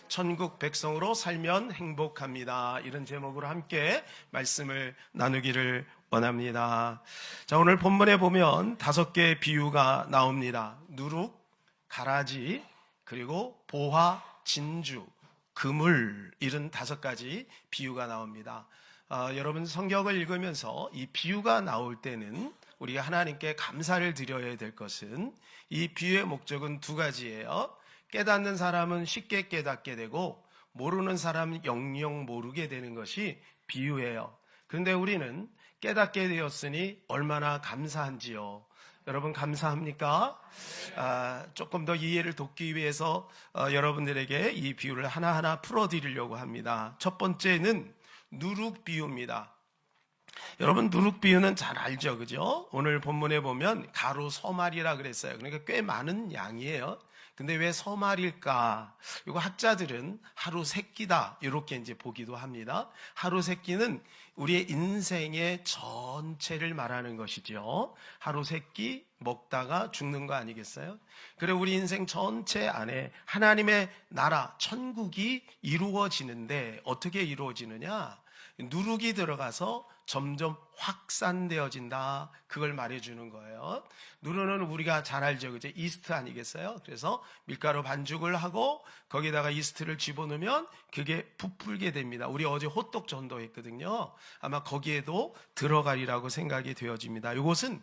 천국 백성으로 살면 행복합니다. 이런 제목으로 함께 말씀을 나누기를 원합니다. 자, 오늘 본문에 보면 5개의 비유가 나옵니다. 누룩, 가라지, 그리고 보화, 진주, 그물, 이런 5가지 비유가 나옵니다. 여러분 성경을 읽으면서 이 비유가 나올 때는 우리가 하나님께 감사를 드려야 될 것은 이 비유의 목적은 2가지예요. 깨닫는 사람은 쉽게 깨닫게 되고 모르는 사람은 영영 모르게 되는 것이 비유예요. 그런데 우리는 깨닫게 되었으니 얼마나 감사한지요. 여러분 감사합니까? 조금 더 이해를 돕기 위해서 여러분들에게 이 비유를 하나하나 풀어드리려고 합니다. 첫 번째는 누룩 비유입니다. 여러분 누룩 비유는 잘 알죠, 그죠? 오늘 본문에 보면 가루 서말이라 그랬어요. 그러니까 꽤 많은 양이에요. 근데 왜 서말일까? 이거 학자들은 하루 3끼다 이렇게 이제 보기도 합니다. 하루 3끼는 우리의 인생의 전체를 말하는 것이죠. 하루 3끼 먹다가 죽는 거 아니겠어요? 그래 우리 인생 전체 안에 하나님의 나라 천국이 이루어지는데 어떻게 이루어지느냐? 누룩이 들어가서 점점 확산되어진다. 그걸 말해주는 거예요. 누룩은 우리가 잘 알죠, 그죠? 이스트 아니겠어요? 그래서 밀가루 반죽을 하고 거기다가 이스트를 집어넣으면 그게 부풀게 됩니다. 우리 어제 호떡 전도했거든요. 아마 거기에도 들어가리라고 생각이 되어집니다. 이것은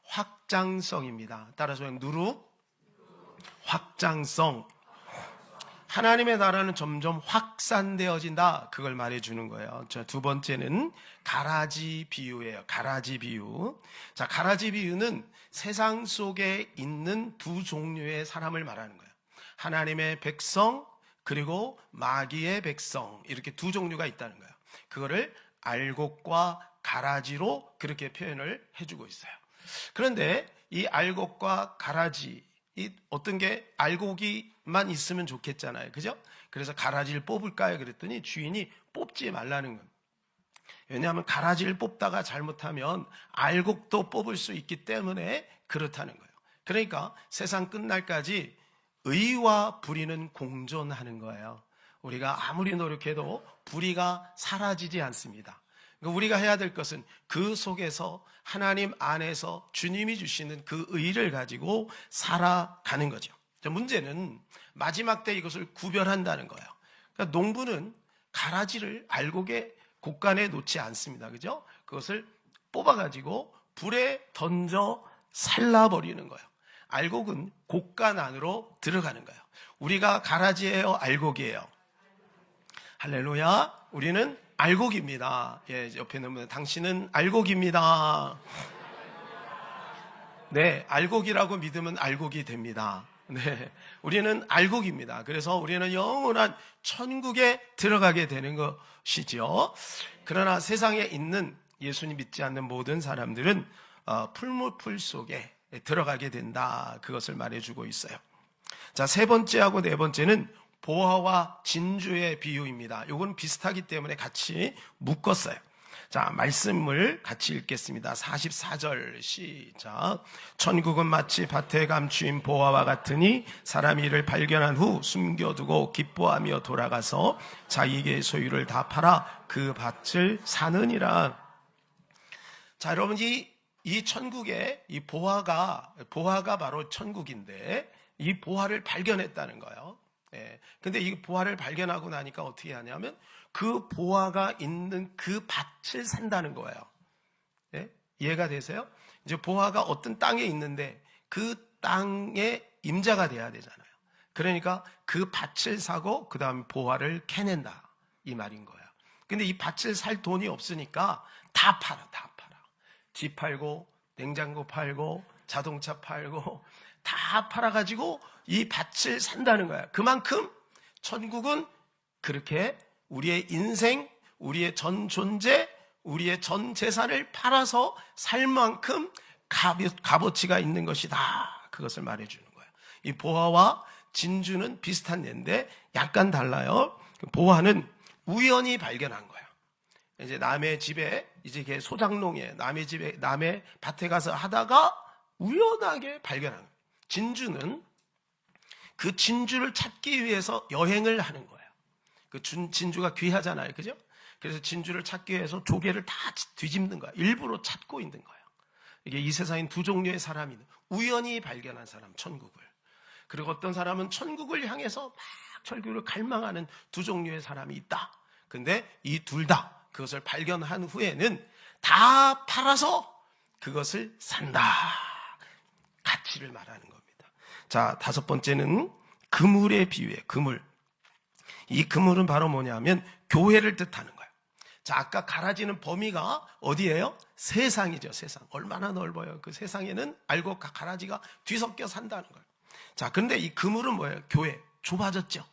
확장성입니다. 따라서 누룩, 확장성. 하나님의 나라는 점점 확산되어진다. 그걸 말해주는 거예요. 자, 2번째는 가라지 비유예요. 가라지 비유. 자, 가라지 비유는 세상 속에 있는 2 종류의 사람을 말하는 거예요. 하나님의 백성 그리고 마귀의 백성, 이렇게 2 종류가 있다는 거예요. 그거를 알곡과 가라지로 그렇게 표현을 해주고 있어요. 그런데 이 알곡과 가라지, 이 어떤 게 알곡이만 있으면 좋겠잖아요, 그죠? 그래서 가라지를 뽑을까요? 그랬더니 주인이 뽑지 말라는 거예요. 왜냐하면 가라지를 뽑다가 잘못하면 알곡도 뽑을 수 있기 때문에 그렇다는 거예요. 그러니까 세상 끝날까지 의와 불의는 공존하는 거예요. 우리가 아무리 노력해도 불의가 사라지지 않습니다. 우리가 해야 될 것은 그 속에서 하나님 안에서 주님이 주시는 그 의를 가지고 살아가는 거죠. 문제는 마지막 때 이것을 구별한다는 거예요. 그러니까 농부는 가라지를 알곡의 곡간에 놓지 않습니다. 그죠? 그것을 뽑아가지고 불에 던져 살라버리는 거예요. 알곡은 곡간 안으로 들어가는 거예요. 우리가 가라지예요, 알곡이에요? 할렐루야. 우리는 알곡입니다. 예, 옆에 있는 분, 당신은 알곡입니다. 네, 알곡이라고 믿으면 알곡이 됩니다. 네, 우리는 알곡입니다. 그래서 우리는 영원한 천국에 들어가게 되는 것이죠. 그러나 세상에 있는 예수님 믿지 않는 모든 사람들은 풀무풀 속에 들어가게 된다. 그것을 말해주고 있어요. 자, 3번째하고 4번째는 보화와 진주의 비유입니다. 이건 비슷하기 때문에 같이 묶었어요. 자, 말씀을 같이 읽겠습니다. 44절 시작. 천국은 마치 밭에 감추인 보화와 같으니 사람이 이를 발견한 후 숨겨두고 기뻐하며 돌아가서 자기의 소유를 다 팔아 그 밭을 사느니라. 자, 여러분 이 천국에 이 보화가 바로 천국인데 이 보화를 발견했다는 거예요. 예. 근데 이 보화를 발견하고 나니까 어떻게 하냐면 그 보화가 있는 그 밭을 산다는 거예요. 예? 이해가 되세요? 이제 보화가 어떤 땅에 있는데 그 땅에 임자가 돼야 되잖아요. 그러니까 그 밭을 사고 그 다음에 보화를 캐낸다. 이 말인 거예요. 근데 이 밭을 살 돈이 없으니까 다 팔아. 집 팔고 냉장고 팔고 자동차 팔고 다 팔아가지고 이 밭을 산다는 거야. 그만큼 천국은 그렇게 우리의 인생, 우리의 전 존재, 우리의 전 재산을 팔아서 살 만큼 값어치가 있는 것이다. 그것을 말해주는 거예요. 이 보화와 진주는 비슷한 예인데 약간 달라요. 보화는 우연히 발견한 거예요. 이제 남의 집에 이제 소장농에 남의 밭에 가서 하다가 우연하게 발견한 거예요. 진주는 그 진주를 찾기 위해서 여행을 하는 거예요. 그 진주가 귀하잖아요. 그죠? 그래서 진주를 찾기 위해서 조개를 다 뒤집는 거예요. 일부러 찾고 있는 거예요. 이게 이 세상엔 두 종류의 사람이 있는, 우연히 발견한 사람, 천국을. 그리고 어떤 사람은 천국을 향해서 막 천국을 갈망하는 두 종류의 사람이 있다. 근데 이 둘 다 그것을 발견한 후에는 다 팔아서 그것을 산다. 가치를 말하는 겁니다. 자, 다섯 번째는 그물의 비유예요. 그물. 이 그물은 바로 뭐냐면 교회를 뜻하는 거예요. 자, 아까 갈아지는 범위가 어디예요? 세상이죠, 세상. 얼마나 넓어요. 그 세상에는 알곡 가라지가 뒤섞여 산다는 거예요. 자, 그런데 이 그물은 뭐예요? 교회. 좁아졌죠.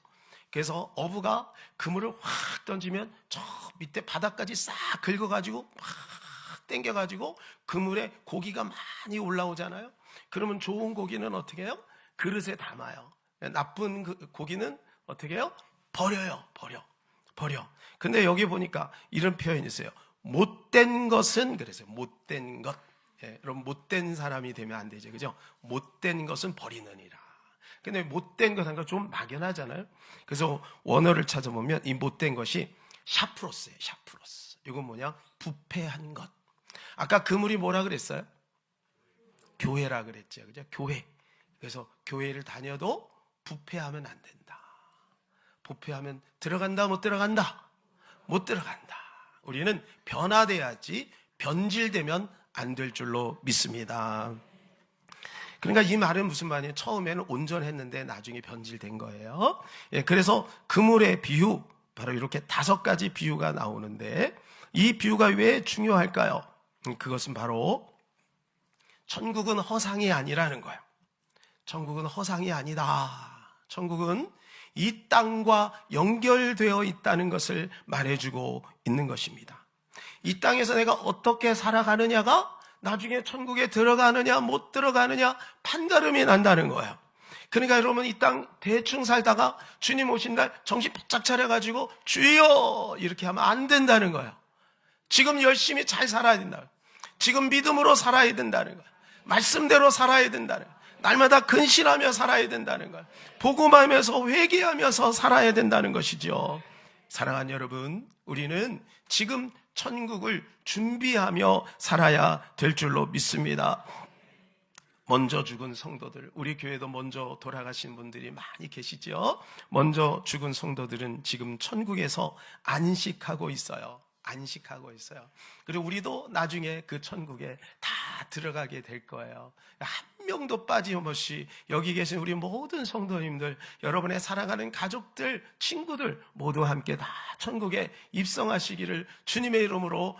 그래서 어부가 그물을 확 던지면 저 밑에 바닥까지 싹 긁어가지고 확 당겨가지고 그물에 고기가 많이 올라오잖아요. 그러면 좋은 고기는 어떻게 해요? 그릇에 담아요. 나쁜 고기는 어떻게 해요? 버려요. 버려. 근데 여기 보니까 이런 표현이 있어요. 못된 것은, 그래서 못된 것. 예, 여러분, 못된 사람이 되면 안 되죠. 그죠? 못된 것은 버리느니라. 근데 못된 것 한 거 좀 막연하잖아요. 그래서 원어를 찾아보면 이 못된 것이 샤프로스예요. 샤프로스. 이건 뭐냐? 부패한 것. 아까 그물이 뭐라 그랬어요? 교회라 그랬죠. 그죠? 교회. 그래서 교회를 다녀도 부패하면 안 된다. 부패하면 들어간다, 못 들어간다? 못 들어간다. 우리는 변화돼야지 변질되면 안 될 줄로 믿습니다. 그러니까 이 말은 무슨 말이에요? 처음에는 온전했는데 나중에 변질된 거예요. 예, 그래서 그물의 비유, 바로 이렇게 5가지 비유가 나오는데 이 비유가 왜 중요할까요? 그것은 바로 천국은 허상이 아니라는 거예요. 천국은 허상이 아니다. 천국은 이 땅과 연결되어 있다는 것을 말해주고 있는 것입니다. 이 땅에서 내가 어떻게 살아가느냐가 나중에 천국에 들어가느냐 못 들어가느냐 판가름이 난다는 거예요. 그러니까 여러분, 이 땅 대충 살다가 주님 오신 날 정신 바짝 차려가지고 주여 이렇게 하면 안 된다는 거예요. 지금 열심히 잘 살아야 된다. 지금 믿음으로 살아야 된다는 거예요. 말씀대로 살아야 된다는 거예요. 날마다 근신하며 살아야 된다는 거예요. 복음하면서 회개하면서 살아야 된다는 것이죠. 사랑하는 여러분, 우리는 지금 천국을 준비하며 살아야 될 줄로 믿습니다. 먼저 죽은 성도들, 우리 교회도 먼저 돌아가신 분들이 많이 계시죠. 먼저 죽은 성도들은 지금 천국에서 안식하고 있어요. 안식하고 있어요. 그리고 우리도 나중에 그 천국에 다 들어가게 될 거예요. 한 명도 빠짐없이 여기 계신 우리 모든 성도님들, 여러분의 사랑하는 가족들, 친구들 모두 함께 다 천국에 입성하시기를 주님의 이름으로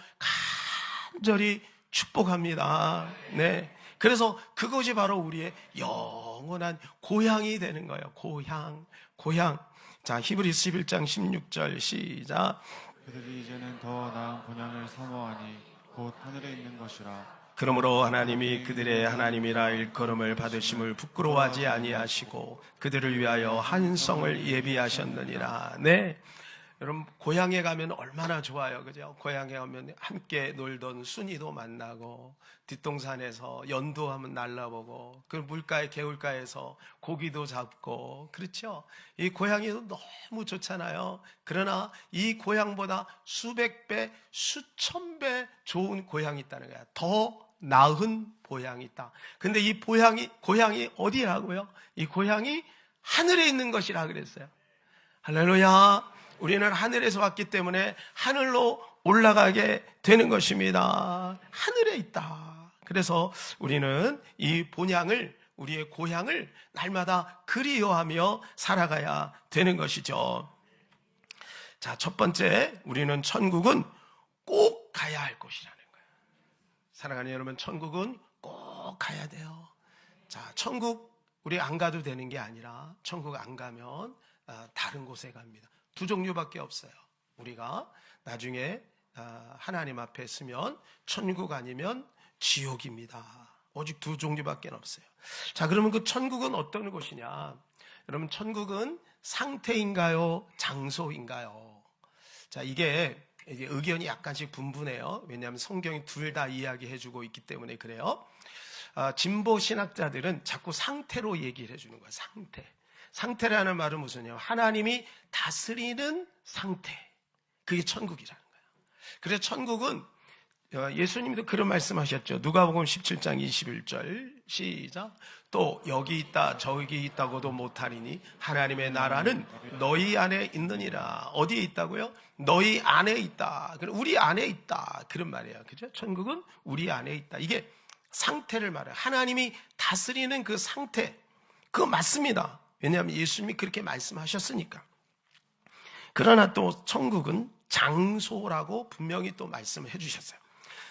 간절히 축복합니다. 네. 그래서 그것이 바로 우리의 영원한 고향이 되는 거예요. 고향. 자, 히브리서 11장 16절 시작. 그들이 이제는 더 나은 본향을 사모하니 곧 하늘에 있는 것이라. 그러므로 하나님이 그들의 하나님이라 일컬음을 받으심을 부끄러워하지 아니하시고 그들을 위하여 한 성을 예비하셨느니라. 네, 여러분, 고향에 가면 얼마나 좋아요, 그죠? 고향에 가면 함께 놀던 순이도 만나고 뒷동산에서 연두 한번 날라보고 그 물가에 개울가에서 고기도 잡고, 그렇죠? 이 고향이 너무 좋잖아요. 그러나 이 고향보다 수백 배, 수천 배 좋은 고향이 있다는 거야. 더 나은 고향이 있다. 근데 이 고향이 어디라고요? 이 고향이 하늘에 있는 것이라 그랬어요. 할렐루야. 우리는 하늘에서 왔기 때문에 하늘로 올라가게 되는 것입니다. 하늘에 있다. 그래서 우리는 이 본향을, 우리의 고향을 날마다 그리워하며 살아가야 되는 것이죠. 자, 첫 번째, 우리는 천국은 꼭 가야 할 곳이라는 거예요. 사랑하는 여러분, 천국은 꼭 가야 돼요. 자, 천국 우리 안 가도 되는 게 아니라 천국 안 가면 다른 곳에 갑니다. 두 종류밖에 없어요. 우리가 나중에 하나님 앞에 서면 천국 아니면 지옥입니다. 오직 두 종류밖에 없어요. 자, 그러면 그 천국은 어떤 곳이냐? 여러분, 천국은 상태인가요? 장소인가요? 자, 이게 의견이 약간씩 분분해요. 왜냐하면 성경이 둘 다 이야기해주고 있기 때문에 그래요. 진보 신학자들은 자꾸 상태로 얘기를 해주는 거예요. 상태. 상태라는 말은 무슨요? 하나님이 다스리는 상태. 그게 천국이라는 거예요. 그래서 천국은 예수님도 그런 말씀하셨죠. 누가복음 17장 21절 시작. 또 여기 있다 저기 있다고도 못하리니 하나님의 나라는 너희 안에 있느니라. 어디에 있다고요? 너희 안에 있다. 우리 안에 있다. 그런 말이에요. 그죠? 천국은 우리 안에 있다. 이게 상태를 말해요. 하나님이 다스리는 그 상태. 그거 맞습니다. 왜냐하면 예수님이 그렇게 말씀하셨으니까. 그러나 또 천국은 장소라고 분명히 또 말씀을 해주셨어요.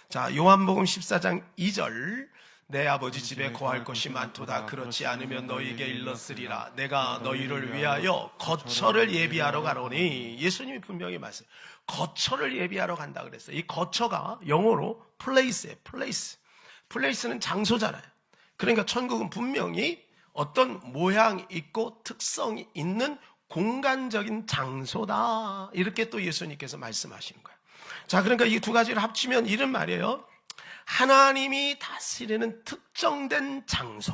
자, 요한복음 14장 2절. 내 아버지 집에 거할 것이 많도다. 그렇지 않으면 너희에게 일렀으리라. 내가 너희를 위하여 거처를 예비하러 가노니. 예수님이 분명히 말씀. 거처를 예비하러 간다 그랬어요. 이 거처가 영어로 place예요. place는 장소잖아요. 그러니까 천국은 분명히 어떤 모양 있고 특성이 있는 공간적인 장소다. 이렇게 또 예수님께서 말씀하시는 거예요. 자, 그러니까 이 두 가지를 합치면 이런 말이에요. 하나님이 다스리는 특정된 장소.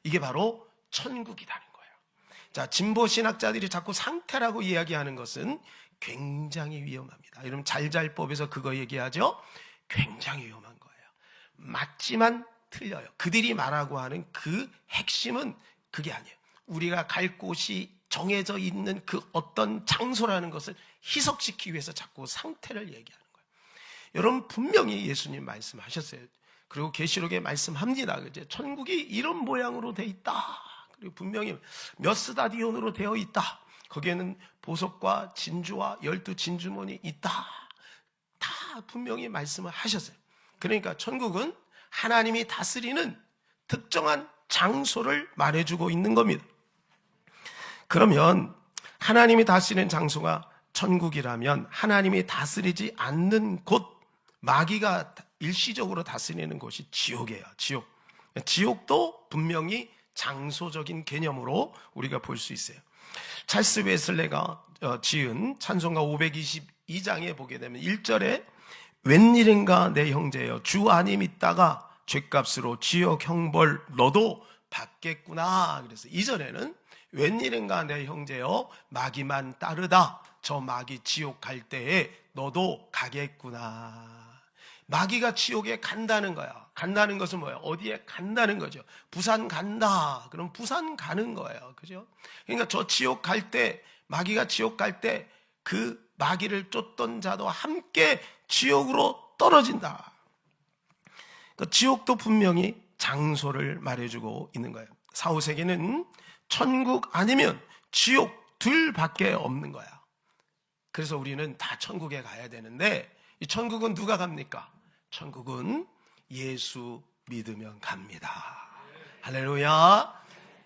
이게 바로 천국이라는 거예요. 자, 진보 신학자들이 자꾸 상태라고 이야기하는 것은 굉장히 위험합니다. 여러분 잘잘법에서 그거 얘기하죠? 굉장히 위험한 거예요. 맞지만 틀려요. 그들이 말하고 하는 그 핵심은 그게 아니에요. 우리가 갈 곳이 정해져 있는 그 어떤 장소라는 것을 희석시키기 위해서 자꾸 상태를 얘기하는 거예요. 여러분 분명히 예수님 말씀하셨어요. 그리고 계시록에 말씀합니다. 그죠? 천국이 이런 모양으로 돼 있다. 그리고 분명히 몇 스타디온으로 되어 있다. 거기에는 보석과 진주와 12 진주문이 있다. 다 분명히 말씀을 하셨어요. 그러니까 천국은 하나님이 다스리는 특정한 장소를 말해주고 있는 겁니다. 그러면 하나님이 다스리는 장소가 천국이라면 하나님이 다스리지 않는 곳, 마귀가 일시적으로 다스리는 곳이 지옥이에요. 지옥도 분명히 장소적인 개념으로 우리가 볼 수 있어요. 찰스 웨슬레가 지은 찬송가 522장에 보게 되면 1절에 웬일인가 내 형제여 주 안에 있다가 죗값으로 지옥 형벌 너도 받겠구나. 그래서 2절에는 웬일인가 내 형제여 마귀만 따르다 저 마귀 지옥 갈 때에 너도 가겠구나. 마귀가 지옥에 간다는 거야. 간다는 것은 뭐예요? 어디에 간다는 거죠. 부산 간다. 그럼 부산 가는 거예요. 그죠? 그러니까 저 지옥 갈 때, 마귀가 지옥 갈 때 그 마귀를 쫓던 자도 함께 지옥으로 떨어진다. 그 지옥도 분명히 장소를 말해주고 있는 거예요. 사후세계는 천국 아니면 지옥 둘밖에 없는 거야. 그래서 우리는 다 천국에 가야 되는데 이 천국은 누가 갑니까? 천국은 예수 믿으면 갑니다. 할렐루야.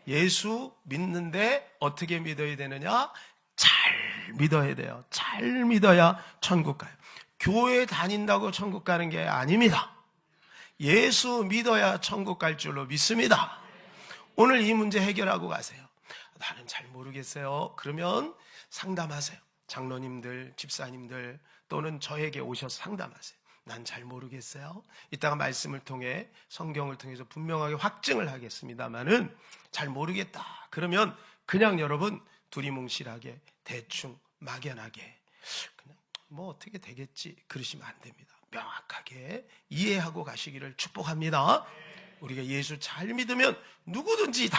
예수 믿는데 어떻게 믿어야 되느냐? 잘 믿어야 돼요. 잘 믿어야 천국 가요. 교회 다닌다고 천국 가는 게 아닙니다. 예수 믿어야 천국 갈 줄로 믿습니다. 오늘 이 문제 해결하고 가세요. 나는 잘 모르겠어요. 그러면 상담하세요. 장로님들, 집사님들 또는 저에게 오셔서 상담하세요. 난 잘 모르겠어요. 이따가 말씀을 통해 성경을 통해서 분명하게 확증을 하겠습니다만은 잘 모르겠다. 그러면 그냥 여러분 두리뭉실하게 대충 막연하게 그냥 뭐 어떻게 되겠지 그러시면 안 됩니다. 명확하게 이해하고 가시기를 축복합니다. 우리가 예수 잘 믿으면 누구든지 다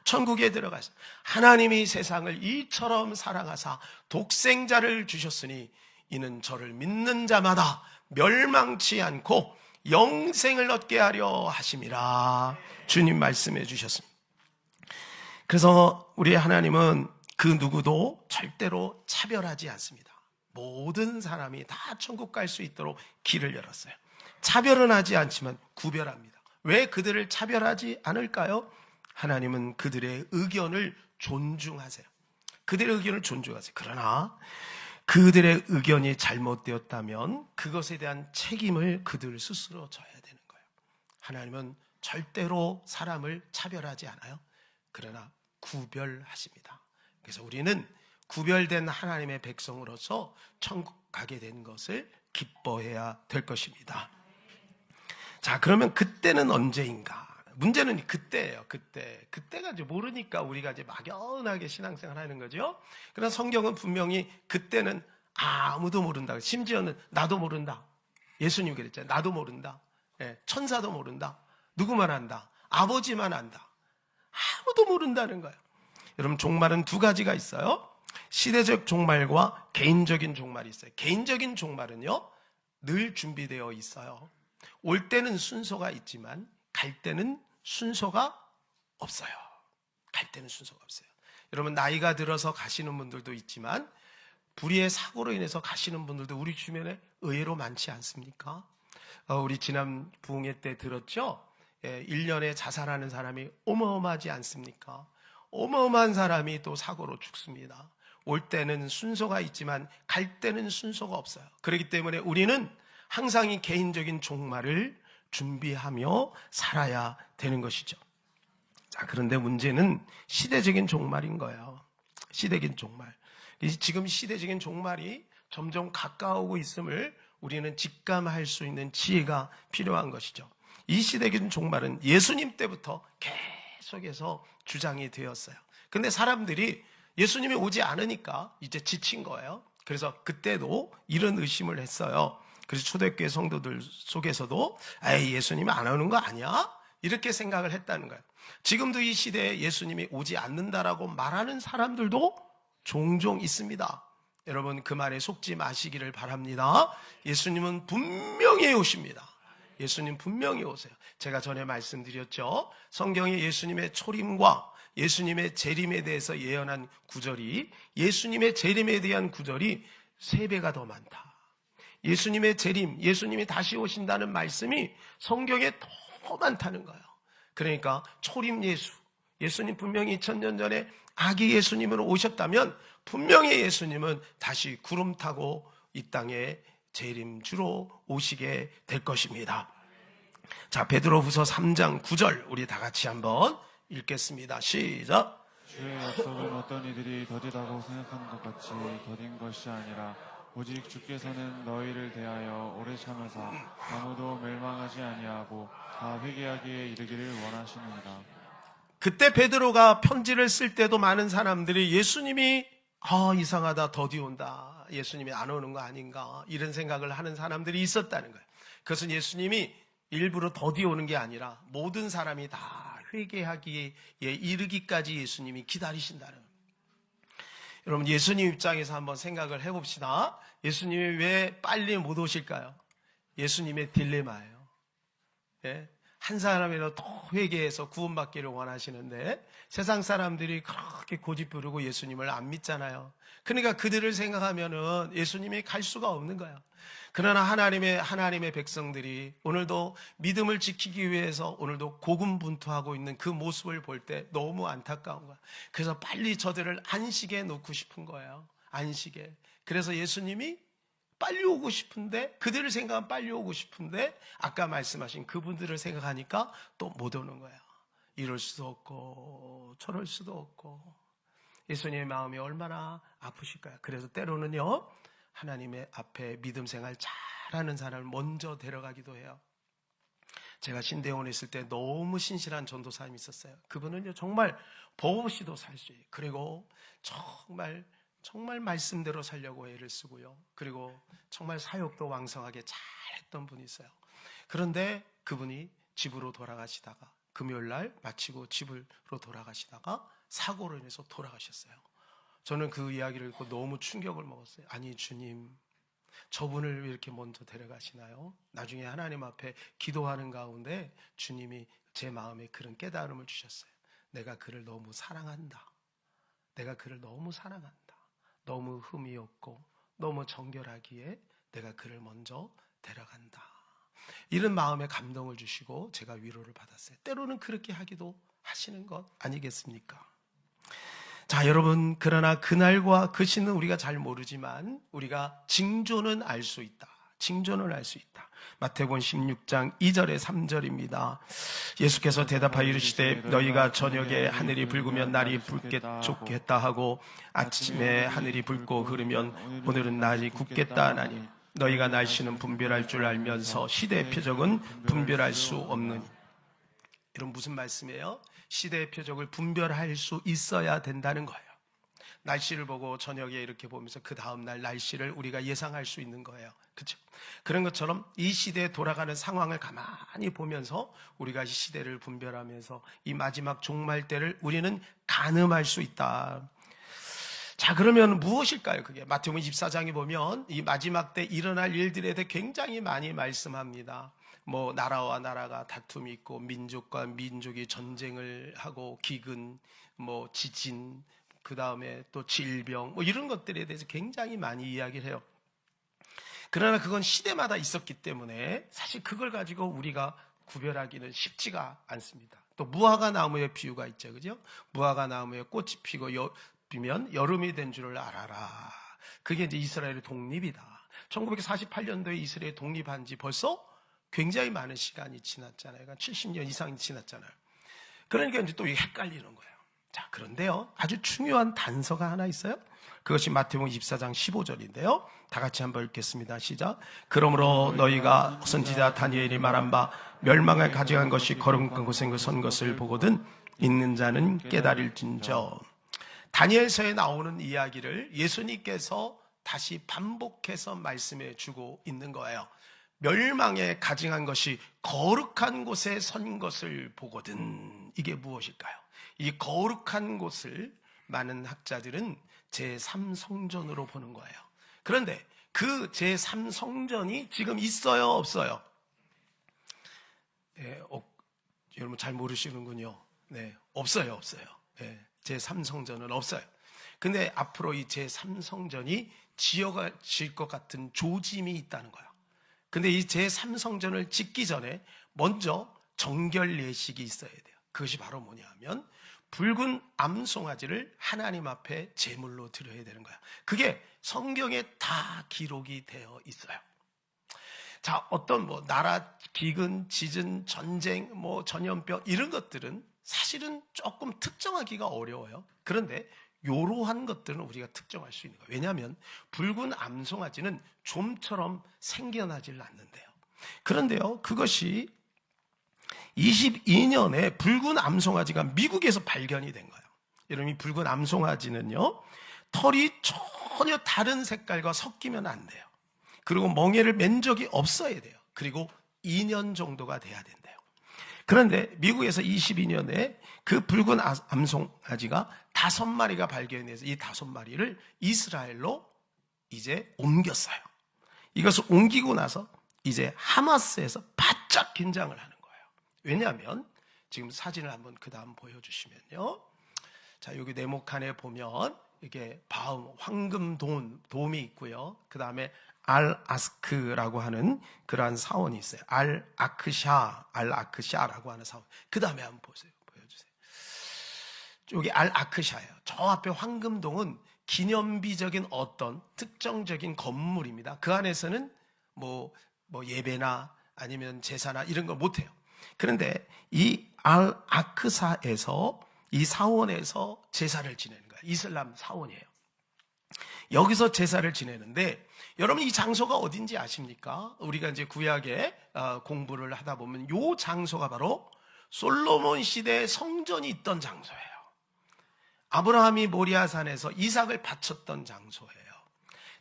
천국에 들어가서 하나님이 세상을 이처럼 사랑하사 독생자를 주셨으니 이는 저를 믿는 자마다 멸망치 않고 영생을 얻게 하려 하심이라. 주님 말씀해 주셨습니다. 그래서 우리 하나님은 그 누구도 절대로 차별하지 않습니다. 모든 사람이 다 천국 갈 수 있도록 길을 열었어요. 차별은 하지 않지만 구별합니다. 왜 그들을 차별하지 않을까요? 하나님은 그들의 의견을 존중하세요. 그들의 의견을 존중하세요. 그러나 그들의 의견이 잘못되었다면 그것에 대한 책임을 그들 스스로 져야 되는 거예요. 하나님은 절대로 사람을 차별하지 않아요. 그러나 구별하십니다. 그래서 우리는 구별된 하나님의 백성으로서 천국 가게 된 것을 기뻐해야 될 것입니다. 자, 그러면 그때는 언제인가? 문제는 그때예요. 그때가 이제 모르니까 우리가 이제 막연하게 신앙생활 하는 거죠. 그러나 성경은 분명히 그때는 아무도 모른다. 심지어는 나도 모른다. 예수님 그랬잖아요. 나도 모른다. 예, 천사도 모른다. 누구만 안다. 아버지만 안다. 아무도 모른다는 거예요. 여러분, 종말은 두 가지가 있어요. 시대적 종말과 개인적인 종말이 있어요. 개인적인 종말은요, 늘 준비되어 있어요. 올 때는 순서가 있지만 갈 때는 순서가 없어요. 갈 때는 순서가 없어요. 여러분, 나이가 들어서 가시는 분들도 있지만 불의의 사고로 인해서 가시는 분들도 우리 주변에 의외로 많지 않습니까? 우리 지난 부흥회 때 들었죠? 1년에 자살하는 사람이 어마어마하지 않습니까? 어마어마한 사람이 또 사고로 죽습니다. 올 때는 순서가 있지만 갈 때는 순서가 없어요. 그렇기 때문에 우리는 항상 이 개인적인 종말을 준비하며 살아야 되는 것이죠. 자, 그런데 문제는 시대적인 종말인 거예요. 시대적인 종말. 지금 시대적인 종말이 점점 가까우고 있음을 우리는 직감할 수 있는 지혜가 필요한 것이죠. 이 시대적인 종말은 예수님 때부터 계속해서 주장이 되었어요. 근데 사람들이 예수님이 오지 않으니까 이제 지친 거예요. 그래서 그때도 이런 의심을 했어요. 그래서 초대교회 성도들 속에서도 에이, 예수님이 안 오는 거 아니야? 이렇게 생각을 했다는 거예요. 지금도 이 시대에 예수님이 오지 않는다라고 말하는 사람들도 종종 있습니다. 여러분, 그 말에 속지 마시기를 바랍니다. 예수님은 분명히 오십니다. 예수님 분명히 오세요. 제가 전에 말씀드렸죠. 성경에 예수님의 초림과 예수님의 재림에 대해서 예언한 구절이, 예수님의 재림에 대한 구절이 3배가 더 많다. 예수님의 재림, 예수님이 다시 오신다는 말씀이 성경에 더 많다는 거예요. 그러니까 초림 예수, 예수님 분명히 2000년 전에 아기 예수님으로 오셨다면 분명히 예수님은 다시 구름 타고 이 땅에 재림주로 오시게 될 것입니다. 자, 베드로후서 3장 9절 우리 다 같이 한번 읽겠습니다. 시작. 주의 약속은 어떤 이들이 더디다고 생각하는 것 같이 더딘 것이 아니라 오직 주께서는 너희를 대하여 오래 참으사 아무도 멸망하지 아니하고 다 회개하기에 이르기를 원하시느니라. 그때 베드로가 편지를 쓸 때도 많은 사람들이 예수님이 이상하다, 더디 온다, 예수님이 안 오는 거 아닌가, 이런 생각을 하는 사람들이 있었다는 거예요. 그것은 예수님이 일부러 더디 오는 게 아니라 모든 사람이 다 회개하기에 이르기까지 예수님이 기다리신다는 거예요. 여러분, 예수님 입장에서 한번 생각을 해봅시다. 예수님이 왜 빨리 못 오실까요? 예수님의 딜레마예요. 예? 한 사람이라도 더 회개해서 구원받기를 원하시는데 세상 사람들이 그렇게 고집부르고 예수님을 안 믿잖아요. 그러니까 그들을 생각하면은 예수님이 갈 수가 없는 거야. 그러나 하나님의 백성들이 오늘도 믿음을 지키기 위해서 오늘도 고군분투하고 있는 그 모습을 볼 때 너무 안타까운 거야. 그래서 빨리 저들을 안식에 놓고 싶은 거예요. 안식에. 그래서 예수님이 빨리 오고 싶은데, 그들을 생각하면 빨리 오고 싶은데 아까 말씀하신 그분들을 생각하니까 또 못 오는 거야. 이럴 수도 없고 저럴 수도 없고. 예수님의 마음이 얼마나 아프실까요? 그래서 때로는요, 하나님의 앞에 믿음 생활 잘하는 사람을 먼저 데려가기도 해요. 제가 신대원에 있을 때 너무 신실한 전도사님이 있었어요. 그분은요, 정말 법 없이도 살 수 있어요. 그리고 정말 말씀대로 살려고 애를 쓰고요. 그리고 정말 사역도 왕성하게 잘했던 분이 있어요. 그런데 그분이 집으로 돌아가시다가, 금요일날 마치고 집으로 돌아가시다가 사고로 인해서 돌아가셨어요. 저는 그 이야기를 듣고 너무 충격을 먹었어요. 아니, 주님, 저분을 왜 이렇게 먼저 데려가시나요? 나중에 하나님 앞에 기도하는 가운데 주님이 제 마음에 그런 깨달음을 주셨어요. 내가 그를 너무 사랑한다. 내가 그를 너무 사랑한다. 너무 흠이 없고 너무 정결하기에 내가 그를 먼저 데려간다. 이런 마음에 감동을 주시고 제가 위로를 받았어요. 때로는 그렇게 하기도 하시는 것 아니겠습니까? 자, 여러분, 그러나 그날과 그 시는 우리가 잘 모르지만 우리가 징조는 알 수 있다. 징조는 알 수 있다. 마태복음 16장 2절에 3절입니다. 예수께서 대답하여 이르시되 너희가 저녁에 하늘이 붉으면 날이 붉겠다 하고 아침에 하늘이 붉고 흐르면 오늘은 날이 굳겠다 하나니 너희가 날씨는 분별할 줄 알면서 시대의 표적은 분별할 수 없느니. 이런 무슨 말씀이에요? 시대의 표적을 분별할 수 있어야 된다는 거예요. 날씨를 보고 저녁에 이렇게 보면서 그 다음날 날씨를 우리가 예상할 수 있는 거예요. 그렇죠? 그런 것처럼 이 시대에 돌아가는 상황을 가만히 보면서 우리가 이 시대를 분별하면서 이 마지막 종말 때를 우리는 가늠할 수 있다. 자, 그러면 무엇일까요? 그게 마태복음 24장에 보면 이 마지막 때 일어날 일들에 대해 굉장히 많이 말씀합니다. 뭐 나라와 나라가 다툼이 있고 민족과 민족이 전쟁을 하고 기근, 뭐 지진, 그 다음에 또 질병, 뭐 이런 것들에 대해서 굉장히 많이 이야기를 해요. 그러나 그건 시대마다 있었기 때문에 사실 그걸 가지고 우리가 구별하기는 쉽지가 않습니다. 또 무화과 나무의 비유가 있죠, 그죠? 무화과 나무에 꽃이 피면 여름이 된 줄을 알아라. 그게 이제 이스라엘의 독립이다. 1948년도에 이스라엘 독립한 지 벌써 굉장히 많은 시간이 지났잖아요. 그러니까 70년 이상이 지났잖아요. 그러니까 이제 또 이게 헷갈리는 거예요. 자, 그런데요, 아주 중요한 단서가 하나 있어요. 그것이 마태복음 24장 15절인데요. 다 같이 한번 읽겠습니다. 시작. 그러므로 너희가 선지자 다니엘이 말한 바 멸망을 가져간 것이 거룩한 곳에 선 것을 보거든 있는 자는 깨달을진저. 다니엘서에 나오는 이야기를 예수님께서 다시 반복해서 말씀해 주고 있는 거예요. 멸망에 가증한 것이 거룩한 곳에 선 것을 보거든. 이게 무엇일까요? 이 거룩한 곳을 많은 학자들은 제3성전으로 보는 거예요. 그런데 그 제3성전이 지금 있어요, 없어요? 네, 여러분 잘 모르시는군요. 네, 없어요. 네, 제3성전은 없어요. 근데 앞으로 이 제3성전이 지어질 것 같은 조짐이 있다는 거예요. 근데 이 제3성전을 짓기 전에 먼저 정결 예식이 있어야 돼요. 그것이 바로 뭐냐 하면 붉은 암송아지를 하나님 앞에 제물로 드려야 되는 거야. 그게 성경에 다 기록이 되어 있어요. 자, 어떤 뭐 나라 기근, 지진, 전쟁, 뭐 전염병 이런 것들은 사실은 조금 특정하기가 어려워요. 그런데 이러한 것들은 우리가 특정할 수 있는 거예요. 왜냐하면 붉은 암송아지는 좀처럼 생겨나질 않는데요. 그런데요, 그것이 22년에 붉은 암송아지가 미국에서 발견이 된 거예요. 여러분, 이 붉은 암송아지는요, 털이 전혀 다른 색깔과 섞이면 안 돼요. 그리고 멍에를 맨 적이 없어야 돼요. 그리고 2년 정도가 돼야 된대요. 그런데 미국에서 22년에 그 붉은 암송아지가 5마리가 발견돼서 이 5마리를 이스라엘로 이제 옮겼어요. 이것을 옮기고 나서 이제 하마스에서 바짝 긴장을 하는 거예요. 왜냐하면 지금 사진을 한번 그 다음 보여주시면요. 자, 여기 네모칸에 보면 이게 바움, 황금 돔이 있고요. 그 다음에 알-아스크라고 하는 그러한 사원이 있어요. 알-아크샤라고 하는 사원. 그 다음에 한번 보여주세요. 여기 알-아크샤예요. 저 앞에 황금동은 기념비적인 어떤 특정적인 건물입니다. 그 안에서는 뭐 예배나 아니면 제사나 이런 걸 못해요. 그런데 이 알-아크사에서 이 사원에서 제사를 지내는 거예요. 이슬람 사원이에요. 여기서 제사를 지내는데 여러분, 이 장소가 어딘지 아십니까? 우리가 이제 구약에 공부를 하다 보면 이 장소가 바로 솔로몬 시대에 성전이 있던 장소예요. 아브라함이 모리아산에서 이삭을 바쳤던 장소예요.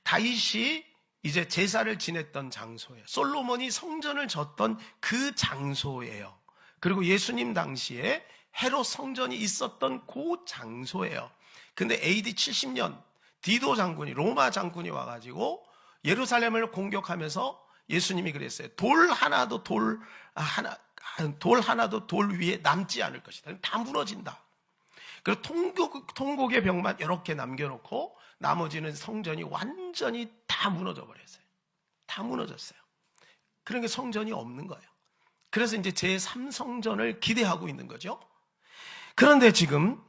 다윗이 이제 제사를 지냈던 장소예요. 솔로몬이 성전을 졌던 그 장소예요. 그리고 예수님 당시에 헤롯 성전이 있었던 그 장소예요. 근데 AD 70년 디도 장군이, 로마 장군이 와가지고 예루살렘을 공격하면서 예수님이 그랬어요. 돌 하나도 돌 위에 남지 않을 것이다. 다 무너진다. 그리고 통곡의 벽만 이렇게 남겨놓고 나머지는 성전이 완전히 다 무너져 버렸어요. 다 무너졌어요. 그러니까 성전이 없는 거예요. 그래서 이제 제3성전을 기대하고 있는 거죠. 그런데 지금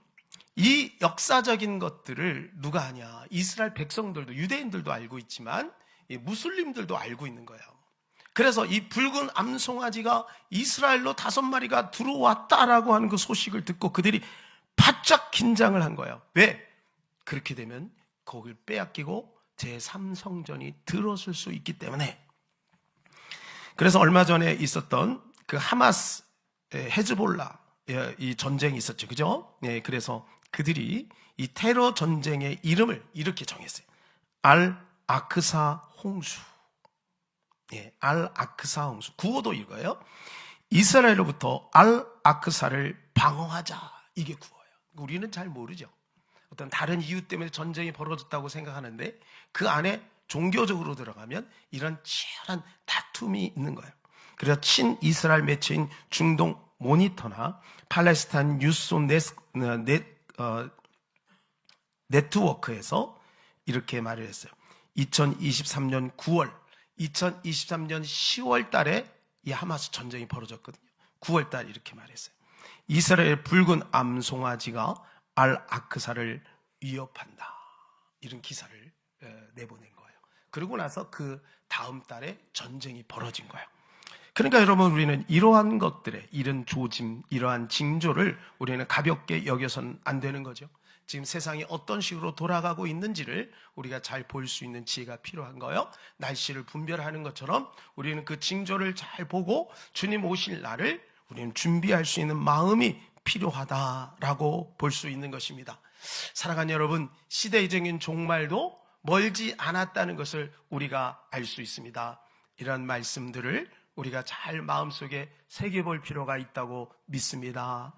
이 역사적인 것들을 누가 아냐? 이스라엘 백성들도, 유대인들도 알고 있지만 무슬림들도 알고 있는 거예요. 그래서 이 붉은 암송아지가 이스라엘로 5마리가 들어왔다라고 하는 그 소식을 듣고 그들이 바짝 긴장을 한 거예요. 왜? 그렇게 되면 거길 빼앗기고 제3성전이 들어설 수 있기 때문에. 그래서 얼마 전에 있었던 그 하마스 헤즈볼라 이 전쟁이 있었죠. 그죠? 예, 그래서 그들이 이 테러 전쟁의 이름을 이렇게 정했어요. 알 아크사 홍수. 예, 알 아크사 홍수. 구호도 이거예요. 이스라엘로부터 알 아크사를 방어하자. 이게 구호예요. 우리는 잘 모르죠. 어떤 다른 이유 때문에 전쟁이 벌어졌다고 생각하는데 그 안에 종교적으로 들어가면 이런 치열한 다툼이 있는 거예요. 그래서 친이스라엘 매체인 중동 모니터나 팔레스타인 뉴스 네트워크에서 이렇게 말을 했어요. 2023년 9월, 2023년 10월 달에 이 하마스 전쟁이 벌어졌거든요. 9월 달 이렇게 말했어요. 이스라엘 붉은 암송아지가 알 아크사를 위협한다. 이런 기사를 내보낸 거예요. 그러고 나서 그 다음 달에 전쟁이 벌어진 거예요. 그러니까 여러분, 우리는 이러한 것들의 이런 조짐, 이러한 징조를 우리는 가볍게 여겨서는 안 되는 거죠. 지금 세상이 어떤 식으로 돌아가고 있는지를 우리가 잘 볼 수 있는 지혜가 필요한 거예요. 날씨를 분별하는 것처럼 우리는 그 징조를 잘 보고 주님 오실 날을 우리는 준비할 수 있는 마음이 필요하다라고 볼 수 있는 것입니다. 사랑하는 여러분, 시대적인 종말도 멀지 않았다는 것을 우리가 알 수 있습니다. 이런 말씀들을 우리가 잘 마음속에 새겨볼 필요가 있다고 믿습니다.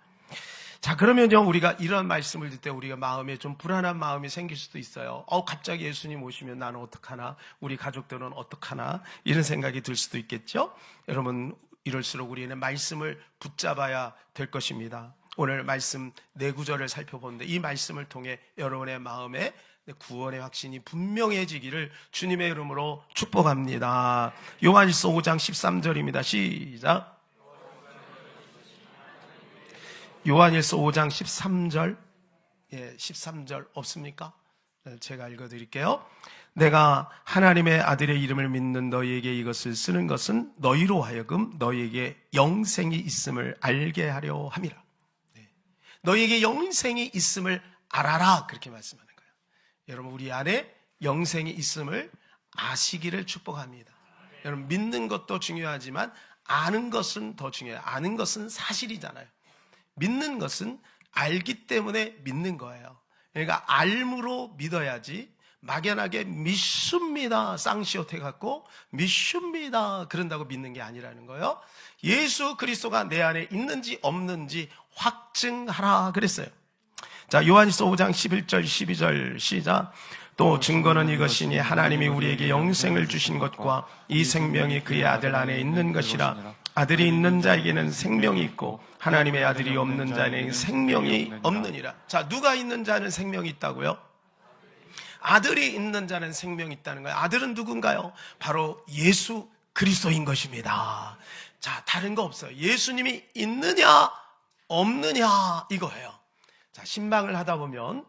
자, 그러면요, 우리가 이런 말씀을 듣을 때 우리가 마음에 좀 불안한 마음이 생길 수도 있어요. 갑자기 예수님 오시면 나는 어떡하나? 우리 가족들은 어떡하나? 이런 생각이 들 수도 있겠죠? 여러분, 이럴수록 우리는 말씀을 붙잡아야 될 것입니다. 오늘 말씀 4구절을 살펴보는데 이 말씀을 통해 여러분의 마음에 구원의 확신이 분명해지기를 주님의 이름으로 축복합니다. 요한일서 5장 13절입니다. 시작. 요한일서 5장 13절. 13절 없습니까? 제가 읽어드릴게요. 내가 하나님의 아들의 이름을 믿는 너희에게 이것을 쓰는 것은 너희로 하여금 너희에게 영생이 있음을 알게 하려 함이라. 너희에게 영생이 있음을 알아라. 그렇게 말씀하는 거예요. 여러분, 우리 안에 영생이 있음을 아시기를 축복합니다. 여러분, 믿는 것도 중요하지만 아는 것은 더 중요해요. 아는 것은 사실이잖아요. 믿는 것은 알기 때문에 믿는 거예요. 그러니까 알므로 믿어야지 막연하게 믿습니다 쌍시옷 해갖고 믿습니다 그런다고 믿는 게 아니라는 거예요. 예수 그리스도가 내 안에 있는지 없는지 확증하라 그랬어요. 자, 요한일서 5장 11절 12절 시작. 또 증거는 이것이니 하나님이 우리에게 영생을 주신 것과 이 생명이 그의 아들 안에 있는 것이라. 아들이 있는 자에게는 생명이 있고 하나님의 아들이 없는 자에게는 생명이 없느니라. 자, 누가 있는 자는 생명이 있다고요? 아들이 있는 자는 생명이 있다는 거예요. 아들은 누군가요? 바로 예수 그리스도인 것입니다. 자, 다른 거 없어요. 예수님이 있느냐 없느냐 이거예요. 자, 신방을 하다 보면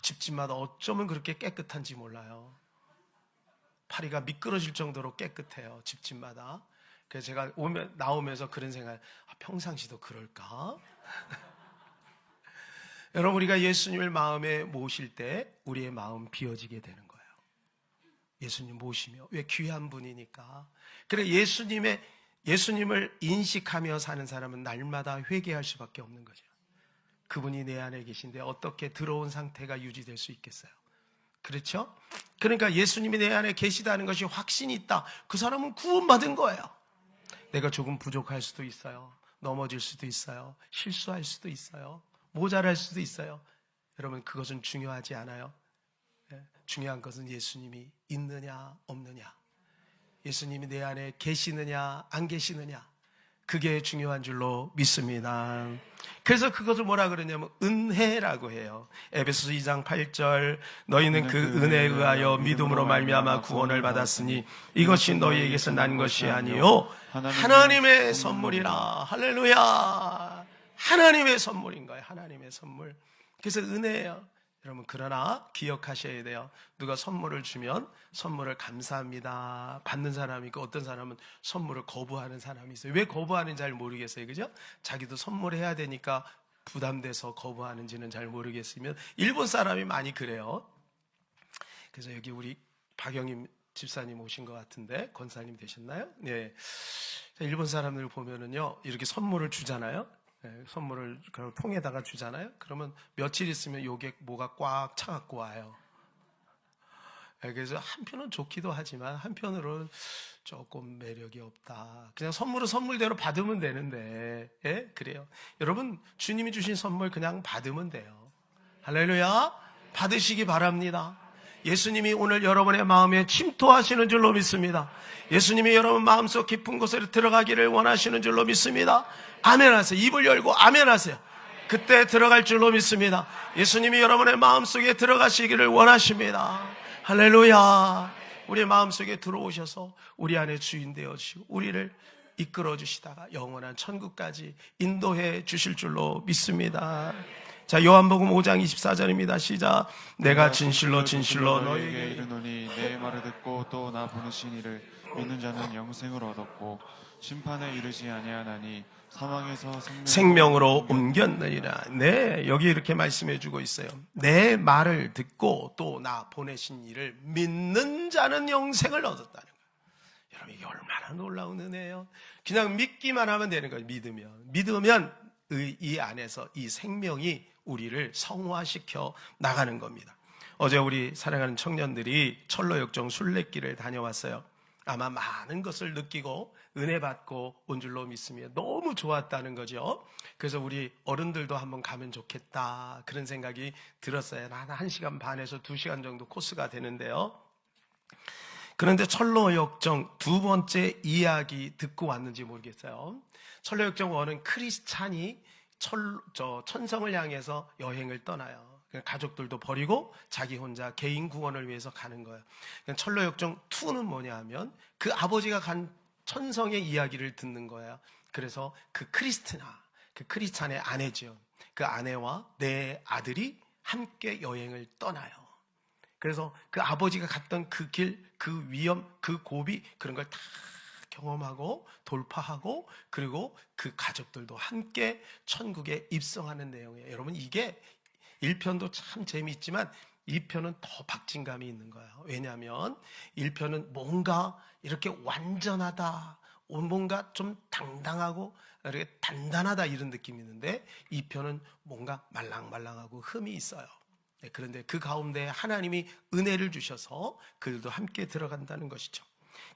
집집마다 어쩌면 그렇게 깨끗한지 몰라요. 파리가 미끄러질 정도로 깨끗해요. 집집마다. 그래서 제가 나오면서 그런 생각, 평상시도 그럴까? 여러분, 우리가 예수님을 마음에 모실 때 우리의 마음 비워지게 되는 거예요. 예수님 모시며. 왜? 귀한 분이니까. 그래, 예수님을 인식하며 사는 사람은 날마다 회개할 수밖에 없는 거죠. 그분이 내 안에 계신데 어떻게 들어온 상태가 유지될 수 있겠어요? 그렇죠? 그러니까 예수님이 내 안에 계시다는 것이 확신이 있다. 그 사람은 구원받은 거예요. 내가 조금 부족할 수도 있어요. 넘어질 수도 있어요. 실수할 수도 있어요. 모자랄 수도 있어요. 여러분, 그것은 중요하지 않아요. 중요한 것은 예수님이 있느냐 없느냐, 예수님이 내 안에 계시느냐 안 계시느냐, 그게 중요한 줄로 믿습니다. 그래서 그것을 뭐라 그러냐면 은혜라고 해요. 에베소서 2장 8절 너희는 그 은혜에 의하여 믿음으로 말미암아 구원을 받았으니 이것이 너희에게서 난 것이 아니요 하나님의 선물이라. 할렐루야. 하나님의 선물인 거예요. 하나님의 선물. 그래서 은혜예요. 여러분, 그러나 기억하셔야 돼요. 누가 선물을 주면 선물을 감사합니다 받는 사람이 있고, 어떤 사람은 선물을 거부하는 사람이 있어요. 왜 거부하는지 잘 모르겠어요. 그죠? 자기도 선물해야 되니까 부담돼서 거부하는지는 잘 모르겠으면 일본 사람이 많이 그래요. 그래서 여기 우리 박영임 집사님 오신 것 같은데, 권사님 되셨나요? 네. 일본 사람들 보면은요, 이렇게 선물을 주잖아요. 선물을 그 통에다가 주잖아요. 그러면 며칠 있으면 요게 뭐가 꽉 차갖고 와요. 그래서 한편은 좋기도 하지만 한편으로는 조금 매력이 없다. 그냥 선물은 선물대로 받으면 되는데, 예? 그래요. 여러분, 주님이 주신 선물 그냥 받으면 돼요. 할렐루야. 받으시기 바랍니다. 예수님이 오늘 여러분의 마음에 침투하시는 줄로 믿습니다. 예수님이 여러분 마음속 깊은 곳에 들어가기를 원하시는 줄로 믿습니다. 아멘 하세요. 입을 열고 아멘 하세요. 그때 들어갈 줄로 믿습니다. 예수님이 여러분의 마음속에 들어가시기를 원하십니다. 할렐루야. 우리 마음속에 들어오셔서 우리 안에 주인 되어주시고 우리를 이끌어 주시다가 영원한 천국까지 인도해 주실 줄로 믿습니다. 자, 요한복음 5장 24절입니다. 시작. 내가 진실로 너희에게 이르노니 내 말을 듣고 또 나 보내신 이를 믿는 자는 영생을 얻었고 심판에 이르지 아니하나니 사망에서 생명으로 옮겼느니라. 네, 여기 이렇게 말씀해 주고 있어요. 내 말을 듣고 또 나 보내신 이를 믿는 자는 영생을 얻었다는 거예요. 여러분, 이게 얼마나 놀라운 은혜예요. 그냥 믿기만 하면 되는 거예요. 믿으면 이 안에서 이 생명이 우리를 성화시켜 나가는 겁니다. 어제 우리 사랑하는 청년들이 철로역정 순례길을 다녀왔어요. 아마 많은 것을 느끼고 은혜 받고 온 줄로 믿습니다. 너무 좋았다는 거죠. 그래서 우리 어른들도 한번 가면 좋겠다 그런 생각이 들었어요. 한 1시간 반에서 2시간 정도 코스가 되는데요. 그런데 철로역정 두 번째 이야기 듣고 왔는지 모르겠어요. 철로역정 1은 크리스찬이 천성을 향해서 여행을 떠나요. 가족들도 버리고 자기 혼자 개인 구원을 위해서 가는 거예요. 철로역정 2는 뭐냐 하면 그 아버지가 간 천성의 이야기를 듣는 거예요. 그래서 그 크리스찬의 아내죠. 그 아내와 내 아들이 함께 여행을 떠나요. 그래서 그 아버지가 갔던 그 길, 그 위험, 그 고비 그런 걸 다 경험하고 돌파하고 그리고 그 가족들도 함께 천국에 입성하는 내용이에요. 여러분, 이게 1편도 참 재미있지만 2편은 더 박진감이 있는 거예요. 왜냐하면 1편은 뭔가 이렇게 완전하다, 뭔가 좀 당당하고 이렇게 단단하다 이런 느낌이 있는데 2편은 뭔가 말랑말랑하고 흠이 있어요. 그런데 그 가운데 하나님이 은혜를 주셔서 그들도 함께 들어간다는 것이죠.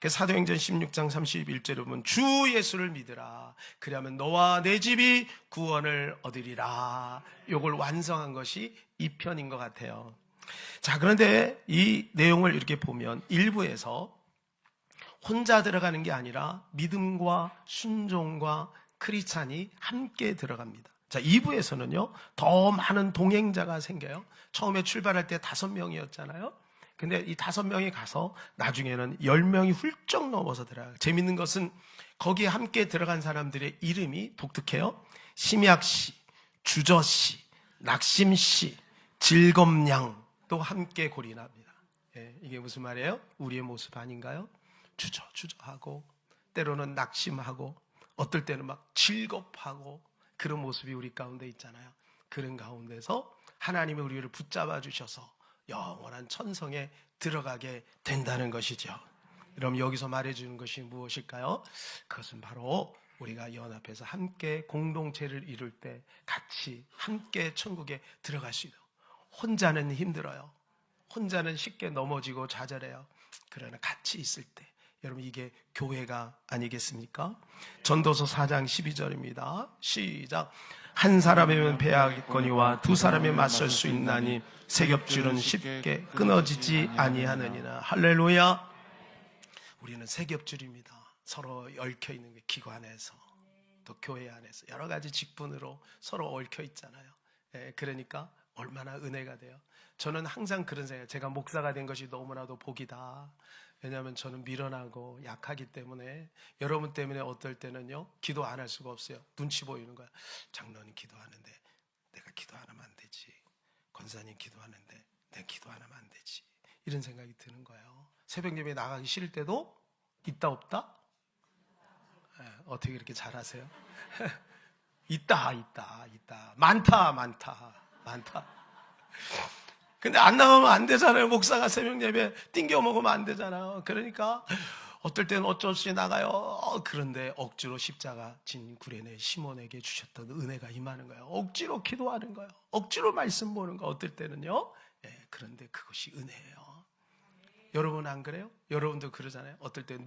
사도행전 16장 31절에 보면 주 예수를 믿으라. 그리하면 너와 내 집이 구원을 얻으리라. 이걸 완성한 것이 2편인 것 같아요. 자, 그런데 이 내용을 이렇게 보면 1부에서 혼자 들어가는 게 아니라 믿음과 순종과 크리스찬이 함께 들어갑니다. 자, 2부에서는요 더 많은 동행자가 생겨요. 처음에 출발할 때 5명이었잖아요. 근데 이 5명이 가서 나중에는 10명이 훌쩍 넘어서 들어가요. 재밌는 것은 거기에 함께 들어간 사람들의 이름이 독특해요. 심약씨, 주저씨, 낙심씨, 질검냥도 함께 고린합니다. 이게 무슨 말이에요? 우리의 모습 아닌가요? 주저하고 때로는 낙심하고 어떨 때는 막 질겁하고 그런 모습이 우리 가운데 있잖아요. 그런 가운데서 하나님이 우리를 붙잡아 주셔서 영원한 천성에 들어가게 된다는 것이죠. 그럼 여기서 말해주는 것이 무엇일까요? 그것은 바로 우리가 연합해서 함께 공동체를 이룰 때 같이 함께 천국에 들어갈 수 있어요. 혼자는 힘들어요. 혼자는 쉽게 넘어지고 좌절해요. 그러나 같이 있을 때 여러분, 이게 교회가 아니겠습니까? 전도서 4장 12절입니다. 시작. 한 사람이면 배하겠거니와 두 사람이 맞설 수 있나니 세 겹줄은 쉽게 끊어지지 아니하느니라. 할렐루야. 우리는 세 겹줄입니다. 서로 얽혀 있는 게 기관에서 또 교회 안에서 여러 가지 직분으로 서로 얽혀 있잖아요. 그러니까 얼마나 은혜가 돼요. 저는 항상 그런 생각, 제가 목사가 된 것이 너무나도 복이다. 왜냐하면 저는 미련하고 약하기 때문에 여러분 때문에 어떨 때는요 기도 안 할 수가 없어요. 눈치 보이는 거야. 장로님 기도하는데 내가 기도 안 하면 안 되지. 권사님 기도하는데 내가 기도 안 하면 안 되지. 이런 생각이 드는 거예요. 새벽 예배 나가기 싫을 때도 있다 없다? 어떻게 이렇게 잘하세요? 있다. 많다. 근데 안 나가면 안 되잖아요. 목사가 새벽 예배 띵겨 먹으면 안 되잖아요. 그러니까 어떨 때는 어쩔 수 없이 나가요. 그런데 억지로 십자가 진 구레네 시몬에게 주셨던 은혜가 임하는 거예요. 억지로 기도하는 거예요. 억지로 말씀 보는 거 어떨 때는요. 예, 그런데 그것이 은혜예요. 여러분 안 그래요? 여러분도 그러잖아요. 어떨 때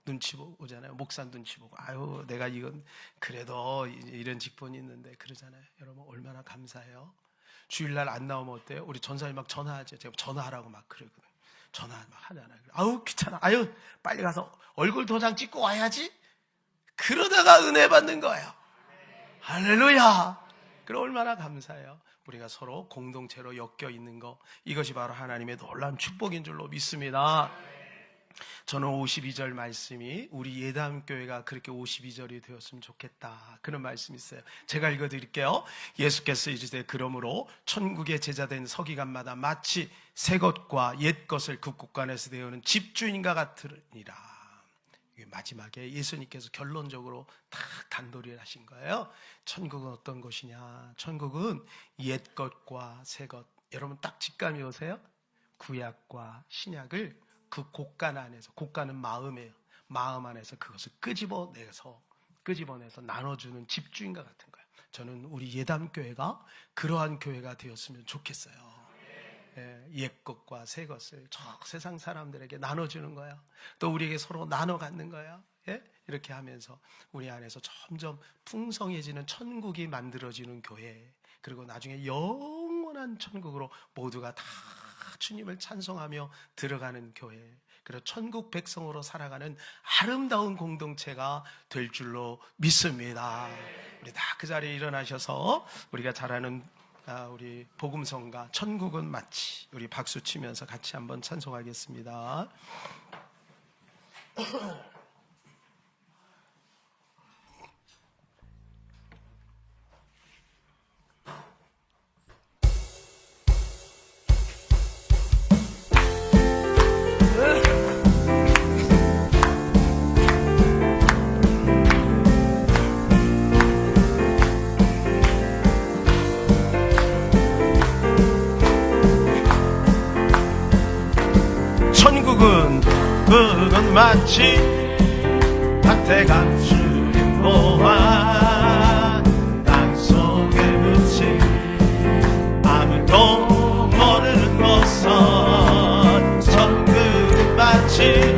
눈치 보잖아요. 목사 눈치 보고 아유 내가 이건 그래도 이런 직분이 있는데 그러잖아요. 여러분 얼마나 감사해요. 주일날 안 나오면 어때요? 우리 전사님 막 전화하죠. 제가 전화하라고 막 그러거든요. 전화 막 하잖아요. 아우 귀찮아. 아유 빨리 가서 얼굴 도장 찍고 와야지. 그러다가 은혜 받는 거예요. 할렐루야. 그럼 얼마나 감사해요. 우리가 서로 공동체로 엮여 있는 거, 이것이 바로 하나님의 놀라운 축복인 줄로 믿습니다. 저는 52절 말씀이 우리 예담교회가 그렇게 52절이 되었으면 좋겠다, 그런 말씀이 있어요. 제가 읽어드릴게요. 예수께서 이르시되 그러므로 천국의 제자된 서기관마다 마치 새 것과 옛 것을 그 곳간에서 대우는 집주인과 같으니라. 마지막에 예수님께서 결론적으로 다 단도리를 하신 거예요. 천국은 어떤 것이냐? 천국은 옛 것과 새 것. 여러분 딱 직감이 오세요? 구약과 신약을 그 곳간 안에서, 곳간은 마음이에요. 마음 안에서 그것을 끄집어내서 나눠주는 집주인과 같은 거예요. 저는 우리 예담교회가 그러한 교회가 되었으면 좋겠어요. 옛 것과 새 것을 저 세상 사람들에게 나눠주는 거야. 또 우리에게 서로 나눠 갖는 거야. 이렇게 하면서 우리 안에서 점점 풍성해지는 천국이 만들어지는 교회, 그리고 나중에 영원한 천국으로 모두가 다 주님을 찬송하며 들어가는 교회, 그리고 천국 백성으로 살아가는 아름다운 공동체가 될 줄로 믿습니다. 우리 다 그 자리에 일어나셔서 우리가 잘 아는 우리 복음성가 천국은 마치, 우리 박수 치면서 같이 한번 찬송하겠습니다. 천국은 마치 밭에 감추린 보화, 땅속에 묻힌 아무도 모르는 곳선. 천국은 마치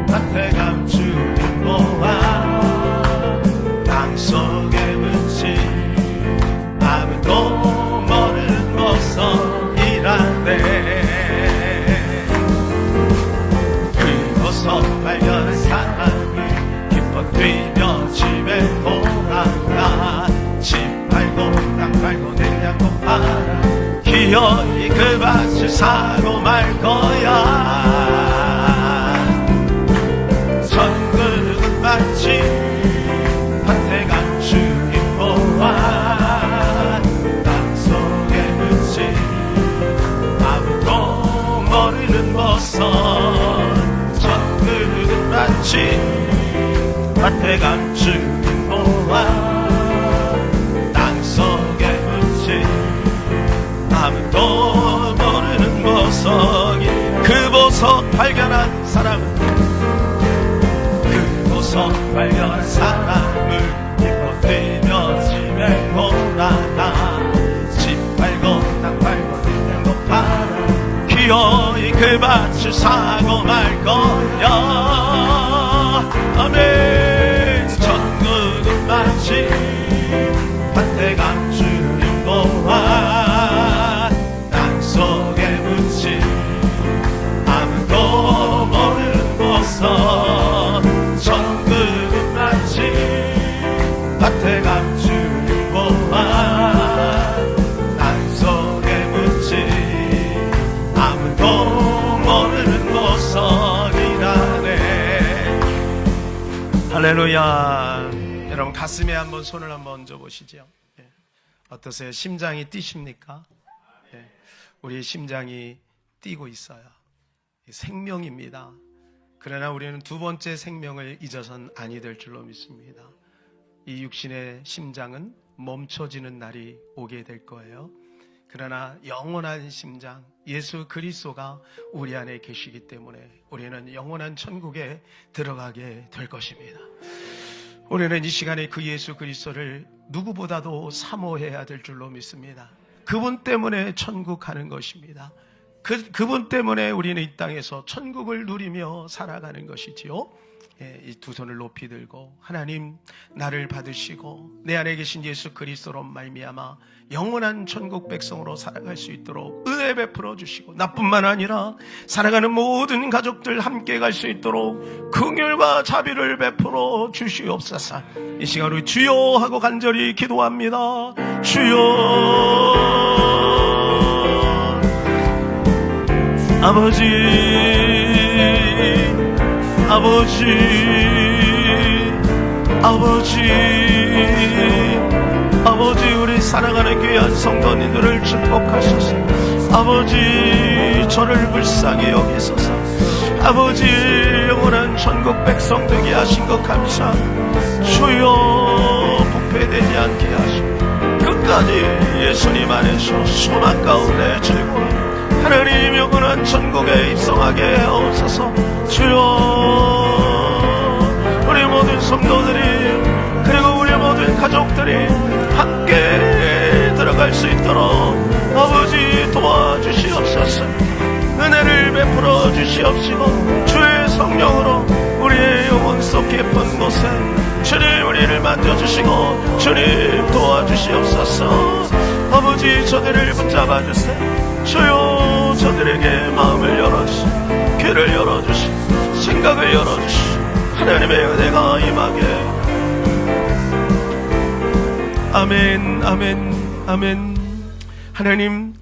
밭에 감추린 보화, 땅속에 묻힌 아무도 모르는 곳선이란데, 발견한 사람을 기뻐 뛰며 집에 돌아가. 집 팔고 땅 팔고 냉장고 팔아 기어이 그 밭을 사고 말 거야. 천국은 마치 밭에 감추인 보화, 땅속에 묻힌 아무도 모르는 보석. 마치 밭에 감추인 보화, 땅속에 묻힌 아무도 모르는 보석이. 그 보석 발견한 사람은, 그 보석 발견한 사람을 기뻐 뛰며 집에 돌아가. 집 팔고 땅 팔고 냉장고 팔아 기어이 그 밭을 사고 말 거야. 아멘. 천국은 마치 밭에 감추인 보화, 땅속에 묻힌 아무도 모르는 보석. 천국은 마치 밭에 감추인 보화, 땅속에 묻힌 아무도 모르는 보석이라네. 할렐루야. 여러분 가슴에 한번 손을 한번 얹어 보시죠. 어떠세요? 심장이 뛰십니까? 우리 심장이 뛰고 있어요. 생명입니다. 그러나 우리는 두 번째 생명을 잊어선 아니 될 줄로 믿습니다. 이 육신의 심장은 멈춰지는 날이 오게 될 거예요. 그러나 영원한 심장 예수 그리스도가 우리 안에 계시기 때문에 우리는 영원한 천국에 들어가게 될 것입니다. 우리는 이 시간에 그 예수 그리스도를 누구보다도 사모해야 될 줄로 믿습니다. 그분 때문에 천국 가는 것입니다. 그분 때문에 우리는 이 땅에서 천국을 누리며 살아가는 것이지요. 이 두 손을 높이 들고 하나님, 나를 받으시고 내 안에 계신 예수 그리스도로 말미암아 영원한 천국 백성으로 살아갈 수 있도록 은혜 베풀어 주시고, 나뿐만 아니라 살아가는 모든 가족들 함께 갈 수 있도록 긍휼과 자비를 베풀어 주시옵소서. 이 시간 우리 주여 하고 간절히 기도합니다. 주여. 아버지, 아버지, 아버지, 아버지, 우리 사랑하는 귀한 성도님들을 축복하소서. 아버지, 저를 불쌍히 여기소서. 아버지, 영원한 천국 백성 되게 하신 것 감사합니다. 주여, 부패되지 않게 하시고 끝까지 예수님 안에서 소망 가운데 즐거워 하나님 영원한 천국에 입성하게 하옵소서. 주여, 우리 모든 성도들이 그리고 우리 모든 가족들이 함께 들어갈 수 있도록 아버지 도와주시옵소서. 은혜를 베풀어 주시옵시고 주의 성령으로 우리의 영혼 속 깊은 곳에 주님 우리를 만져주시고 주님 도와주시옵소서. 아버지, 저들을 붙잡아 주세요. 주여, 저들에게 마음을 열어주시고 귀를 열어주시고 생각을 열어주시고 하나님의 은혜가 임하게. 아멘, 아멘, 아멘. 하나님,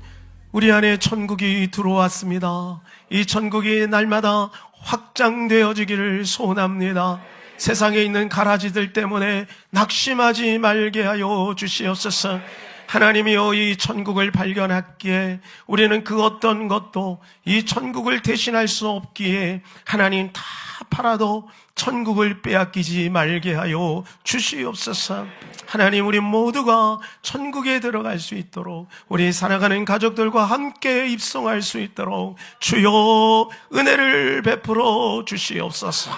우리 안에 천국이 들어왔습니다. 이 천국이 날마다 확장되어지기를 소원합니다. 세상에 있는 가라지들 때문에 낙심하지 말게 하여 주시옵소서. 하나님이여, 이 천국을 발견하기에 우리는 그 어떤 것도 이 천국을 대신할 수 없기에 하나님 다 팔아도 천국을 빼앗기지 말게 하여 주시옵소서. 하나님, 우리 모두가 천국에 들어갈 수 있도록 우리 살아가는 가족들과 함께 입성할 수 있도록 주여 은혜를 베풀어 주시옵소서.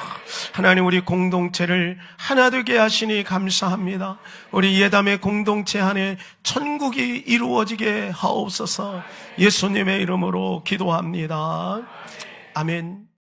하나님, 우리 공동체를 하나 되게 하시니 감사합니다. 우리 예담의 공동체 안에 천국이 이루어지게 하옵소서. 예수님의 이름으로 기도합니다. 아멘.